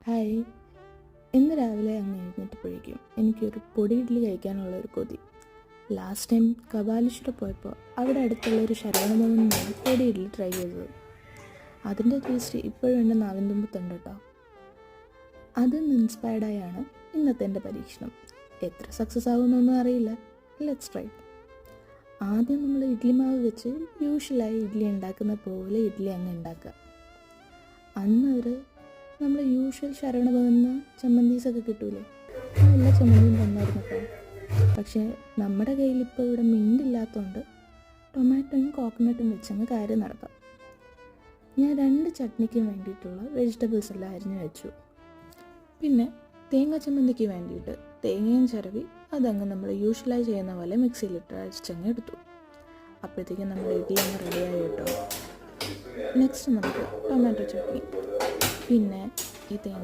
Hi. ഇന്ന് രാവിലെ അങ്ങ് എഴുന്നേറ്റപ്പോഴേക്കും എനിക്കൊരു പൊടി ഇഡ്ഡലി കഴിക്കാനുള്ളൊരു കൊതി. ലാസ്റ്റ് ടൈം കപാലീശ്വര പോയപ്പോൾ അവിടെ അടുത്തുള്ള ഒരു ശരവണഭവനിൽ നിന്നാണ് പൊടി ഇഡ്ഡലി ട്രൈ ചെയ്തത്. അതിൻ്റെ ടേസ്റ്റ് ഇപ്പോഴും എൻ്റെ നാവിൻ തുമ്പത്തുണ്ട് കേട്ടോ. അതിൽ നിന്ന് ഇൻസ്പയർഡായാണ് ഇന്നത്തെ എൻ്റെ പരീക്ഷണം. എത്ര സക്സസ് ആകുമെന്നൊന്നും അറിയില്ല. Let's try. ആദ്യം നമ്മൾ ഇഡ്ഡലി മാവ് വെച്ച് യൂഷ്വലായി ഇഡ്ഡലി ഉണ്ടാക്കുന്ന പോലെ ഇഡ്ഡലി അങ്ങ് ഉണ്ടാക്കുക. അന്ന് നമ്മൾ യൂഷ്വൽ ശരവണഭവനിൽ ചമ്മന്തീസൊക്കെ കിട്ടൂലേ, ആ എല്ലാ ചമ്മന്തിയും തന്നായിരുന്നു കേട്ടോ. പക്ഷേ നമ്മുടെ കയ്യിൽ ഇപ്പോൾ ഇവിടെ മിൻറ്റില്ലാത്തതുകൊണ്ട് ടൊമാറ്റോയും കോക്കനട്ടും വെച്ചങ്ങ് കാര്യം നടത്താം. ഞാൻ 2 ചട്നിക്കും വേണ്ടിയിട്ടുള്ള വെജിറ്റബിൾസ് എല്ലാം അരിഞ്ഞു വെച്ചു. പിന്നെ തേങ്ങ ചമ്മന്തിക്ക് വേണ്ടിയിട്ട് തേങ്ങയും ചിരവി അതങ്ങ് നമ്മൾ യൂഷ്വലായി ചെയ്യുന്ന പോലെ മിക്സിയിലിട്ട് അരച്ചങ്ങ് എടുത്തു. അപ്പോഴത്തേക്കും നമ്മുടെ ഇഡ്ഡലി അങ്ങ് റെഡിയായി കേട്ടോ. നെക്സ്റ്റ് നമുക്ക് ടൊമാറ്റോ ചട്നി, പിന്നെ ഈ തേങ്ങ